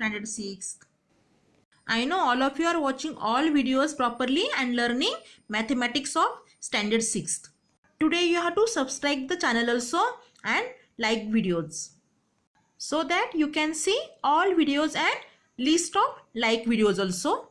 standard 6th. I know all of you are watching all videos properly and learning mathematics of standard 6th. Today you have to subscribe the channel also and like videos so that you can see all videos and list of like videos also.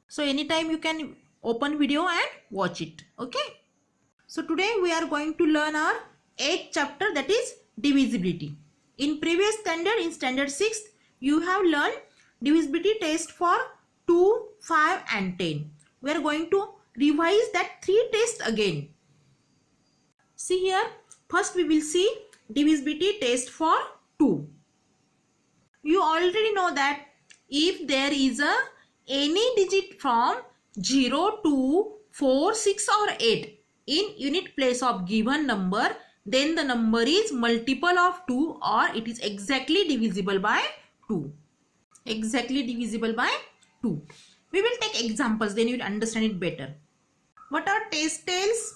So anytime you can open video and watch it. Okay. So today we are going to learn our 8th chapter, that is divisibility. In previous standard, in standard 6th, you have learned divisibility test for 2, 5 and 10. We are going to revise that 3 tests again. See here, first we will see divisibility test for 2. You already know that if there is any digit from 0 to 4, 6 or 8 in unit place of given number, then the number is multiple of 2 or it is exactly divisible by 2. Exactly divisible by 2. We will take examples, then you will understand it better. What our test tells?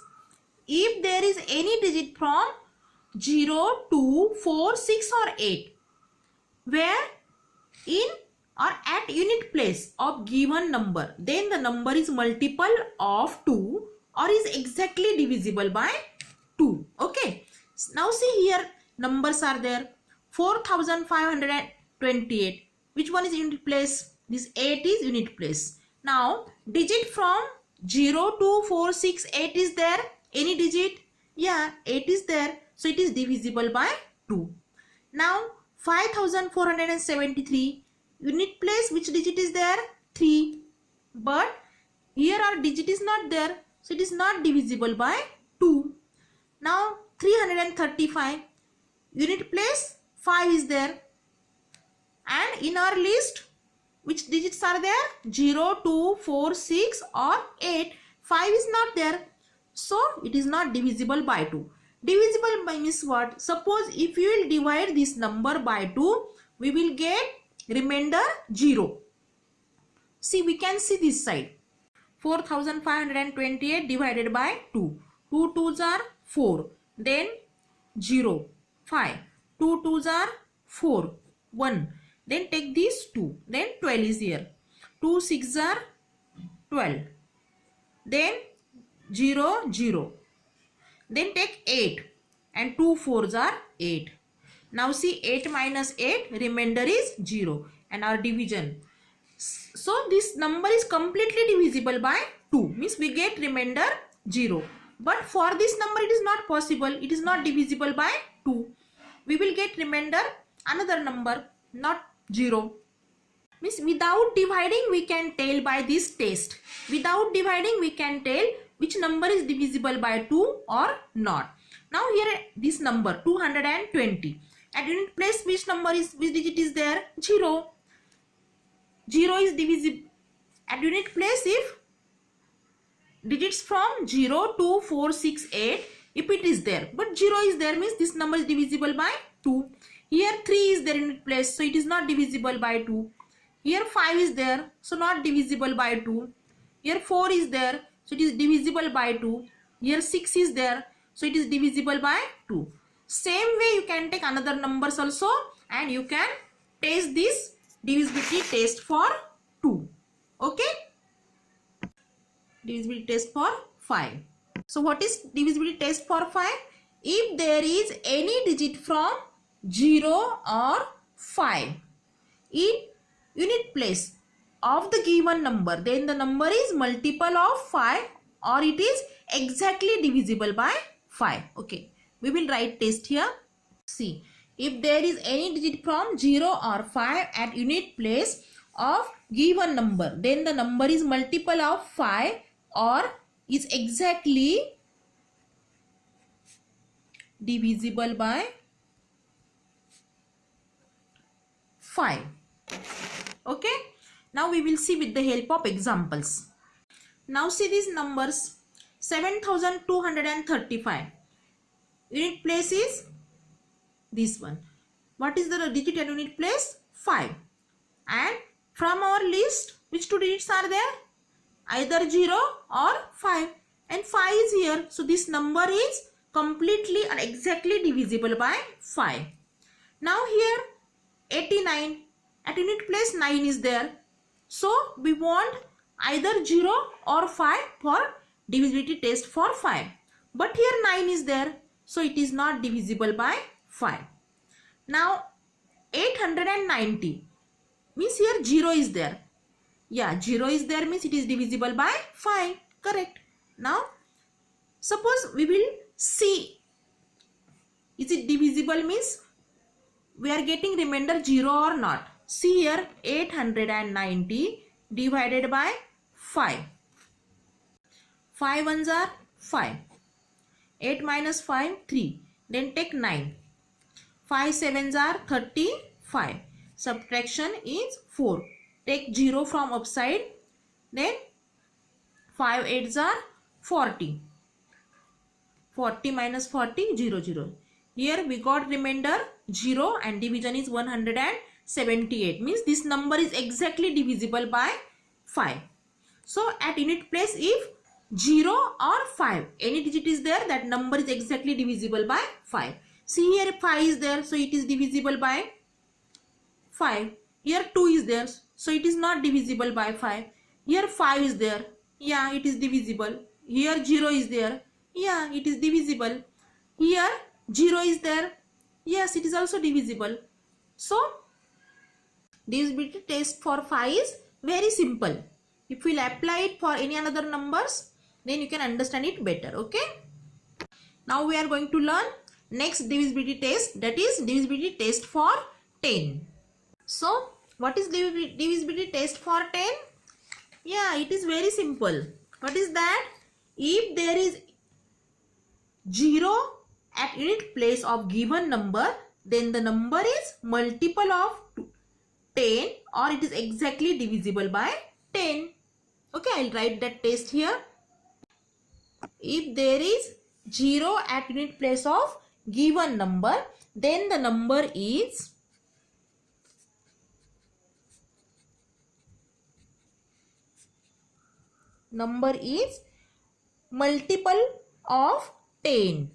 If there is any digit from 0 to 4, 6 or 8 where in or at unit place of given number, then the number is multiple of 2 or is exactly divisible by 2. Okay. Now see here, numbers are there. 4528. Which one is unit place? This 8 is unit place. Now digit from 0 to 4, 6, 8 is there. Any digit? Yeah, 8 is there. So it is divisible by 2. Now 5473. Unit place, which digit is there? 3. But here our digit is not there. So it is not divisible by 2. Now 335. Unit place, 5 is there. And in our list, which digits are there? 0, 2, 4, 6 or 8. 5 is not there. So it is not divisible by 2. Divisible by means what? Suppose if you will divide this number by 2, we will get remainder 0. See, we can see this side. 4528 divided by 2. 2 2s are 4. Then 0, 5. 2 2s are 4, 1. Then take these 2. Then 12 is here. 2 6 are 12. Then 0, 0. Then take 8. And 2 4s are 8. Now see, 8 minus 8, remainder is 0. And our division. So this number is completely divisible by 2. Means we get remainder 0. But for this number it is not possible. It is not divisible by 2. We will get remainder another number, not 0. Means without dividing we can tell by this test. Without dividing we can tell which number is divisible by 2 or not. Now here this number 220. At unit place, which digit is there? 0. 0 is divisible. At unit place, if digits from 0 to 4, 6, 8, if it is there, but 0 is there, means this number is divisible by 2. Here 3 is there in unit place, so it is not divisible by 2. Here 5 is there, so not divisible by 2. Here 4 is there, so it is divisible by 2. Here 6 is there, so it is divisible by 2. Same way you can take another numbers also and you can test this divisibility test for 2. Okay. Divisibility test for 5. So what is divisibility test for 5? If there is any digit from 0 or 5 in unit place of the given number, then the number is multiple of 5 or it is exactly divisible by 5. Okay. We will write test here. See, if there is any digit from 0 or 5 at unit place of given number, then the number is multiple of 5 or is exactly divisible by 5. Okay. Now we will see with the help of examples. Now see these numbers. 7235. Unit place is this one. What is the digit at unit place? 5. And from our list, which two digits are there? Either 0 or 5. And 5 is here. So this number is completely and exactly divisible by 5. Now here 89. at unit place 9 is there. So we want either 0 or 5 for divisibility test for 5. But here 9 is there, so it is not divisible by 5. Now 890 means here 0 is there. Yeah, 0 is there means it is divisible by 5. Correct. Now suppose we will see, is it divisible means we are getting remainder 0 or not. See here, 890 divided by 5. 5 ones are 5. 8 minus 5, 3. Then take 9. 5 sevens are 35. Subtraction is 4. Take 0 from upside. Then 5 eights are 40. 40 minus 40, 0, 0. Here we got remainder 0 and division is 178. Means this number is exactly divisible by 5. So at unit place, if 0 or 5, any digit is there, that number is exactly divisible by 5. See here 5 is there, so it is divisible by 5. Here 2 is there, so it is not divisible by 5. Here 5 is there, yeah, it is divisible. Here 0 is there, yeah, it is divisible. Here 0 is there, yes, it is also divisible. So divisibility test for 5 is very simple. If we will apply it for any another numbers, then you can understand it better. Okay. Now we are going to learn next divisibility test, that is divisibility test for 10. So what is divisibility test for 10? Yeah, it is very simple. What is that? If there is 0 at unit place of given number, then the number is multiple of 10 or it is exactly divisible by 10. Okay, I'll write that test here. If there is 0 at unit place of given number, then the number is multiple of 10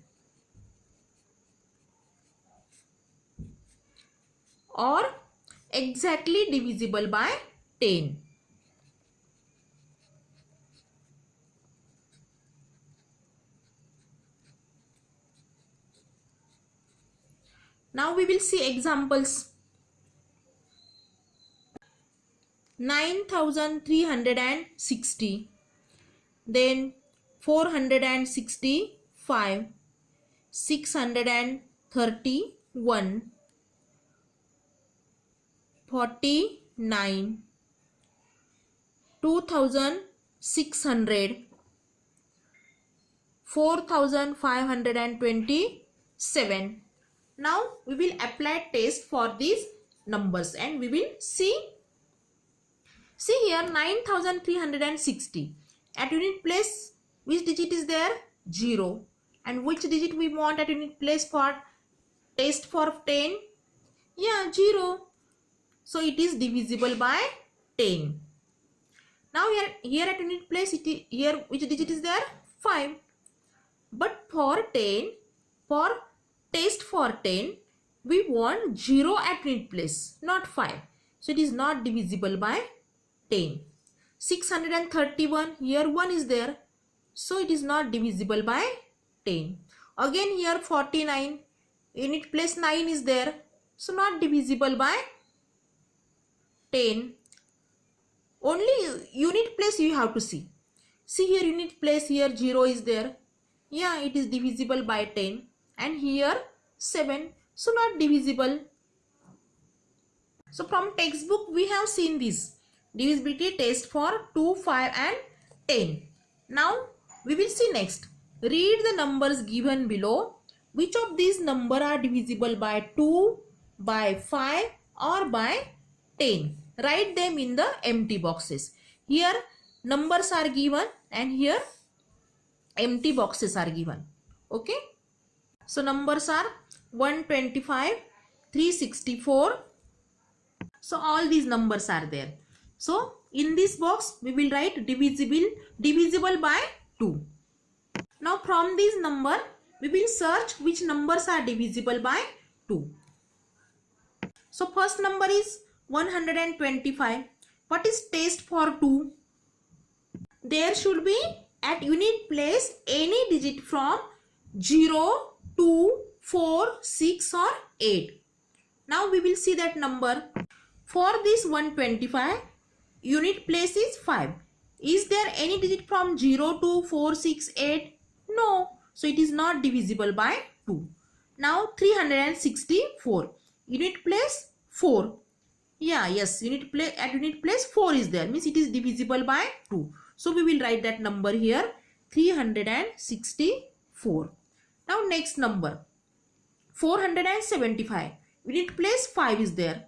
or exactly divisible by 10. Now we will see examples. 9360, then 465, 631, 49, 2600, 4527. Now we will apply test for these numbers and we will see. See here 9360. At unit place, which digit is there? 0. And which digit we want at unit place for test for 10? Yeah, 0. So it is divisible by 10. Now here at unit place, here which digit is there? 5. But for 10, for test for 10, we want 0 at unit place, not 5. So it is not divisible by 10. 631, here 1 is there, so it is not divisible by 10. Again here 49, unit place 9 is there, so not divisible by 10. Only unit place you have to see. See here unit place, here 0 is there, yeah, it is divisible by 10. And here 7, so not divisible. So from textbook we have seen this divisibility test for 2, 5 and 10. Now we will see next. Read the numbers given below. Which of these numbers are divisible by 2, by 5 or by 10? Write them in the empty boxes. Here numbers are given and here empty boxes are given. Okay. So numbers are 125, 364. So all these numbers are there. So in this box we will write divisible by 2. Now from this number we will search which numbers are divisible by 2. So first number is 125. What is test for 2? There should be at unit place any digit from 0, 2, 4, 6 or 8. Now we will see that number. For this 125, unit place is 5. Is there any digit from 0 to 4, 6, 8? No. So it is not divisible by 2. Now 364. Unit place 4. Yes, unit place 4 is there. Means it is divisible by 2. So we will write that number here, 364. Now next number, 475. Unit place 5 is there.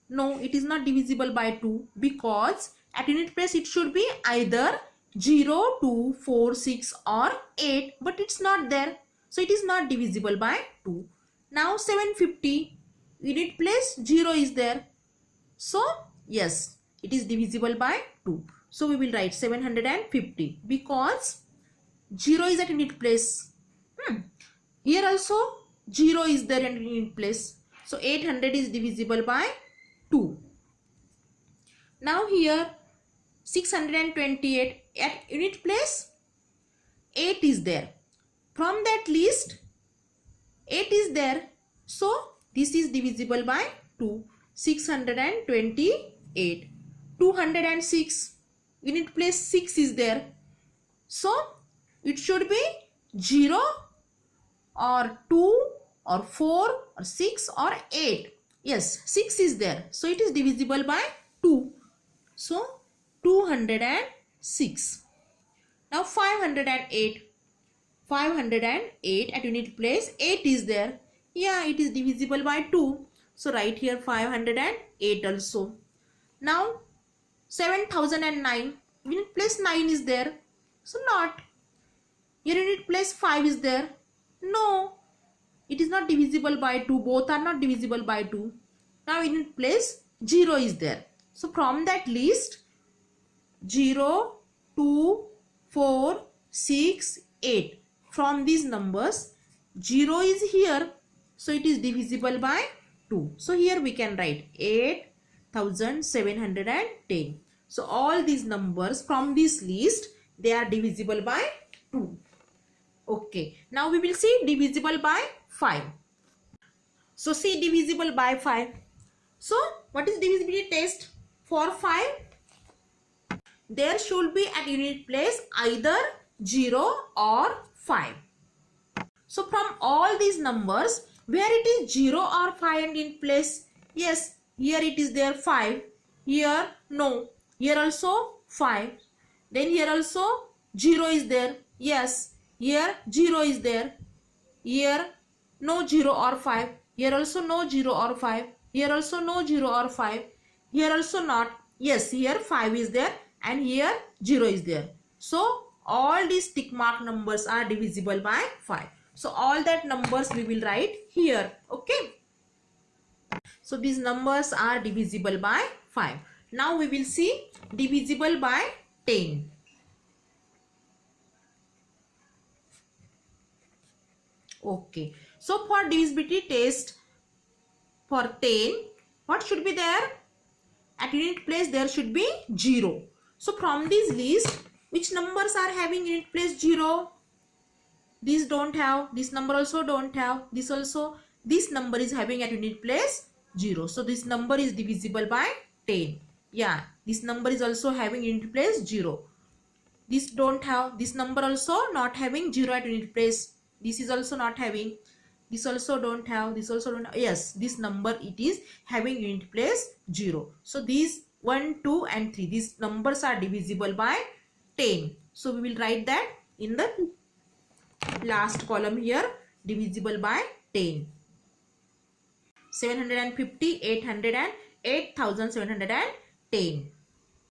No, it is not divisible by 2 because at unit place it should be either 0, 2, 4, 6 or 8, but it's not there. So it is not divisible by 2. Now 750. Unit place 0 is there. So yes, it is divisible by 2. So we will write 750 because 0 is at unit place. Here also 0 is there at unit place. So 800 is divisible by 2. Now here 628, at unit place 8 is there. From that list 8 is there. So this is divisible by 2. 628. 206. Unit place 6 is there. So it should be 0 or 2 or 4 or 6 or 8. Yes, 6 is there. So it is divisible by 2. So 206. Now 508. 508 at unit place 8 is there. Yeah, it is divisible by 2. So write here 508 also. Now 7009. Unit place 9 is there. So not. Here unit place 5 is there. No. It is not divisible by 2. Both are not divisible by 2. Now unit place 0 is there. So from that list 0, 2, 4, 6, 8. From these numbers 0 is here. So it is divisible by 2. So here we can write 8710. So all these numbers from this list, they are divisible by 2. Okay. Now we will see divisible by 5. So see divisible by 5. So what is divisibility test for 5? There should be at unit place either 0 or 5. So from all these numbers, where it is 0 or 5 and in place, yes, here it is there 5, here no, here also 5, then here also 0 is there, yes, here 0 is there, here no 0 or 5, here also no 0 or 5, here also no 0 or 5, here also not, yes, here 5 is there and here 0 is there. So all these tick mark numbers are divisible by 5. So all that numbers we will write here. Okay. So these numbers are divisible by 5. Now we will see divisible by 10. Okay. So for divisibility test for 10, what should be there? At unit place there should be 0. So from this list, which numbers are having unit place 0? These don't have, this number also don't have, this also, this number is having at unit place 0. So this number is divisible by 10. Yeah, this number is also having unit place 0. This don't have, this number also not having 0 at unit place. This is also not having, this also don't have, this also don't have. Yes, this number it is having unit place 0. So these 1, 2 and 3, these numbers are divisible by 10. So we will write that in the last column here, divisible by 10. 750, 800 and 8710.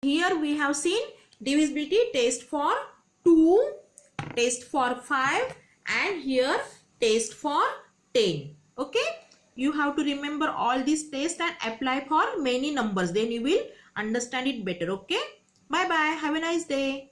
Here we have seen divisibility test for 2, test for 5 and here test for 10. Okay. You have to remember all these tests and apply for many numbers. Then you will understand it better. Okay. Bye bye. Have a nice day.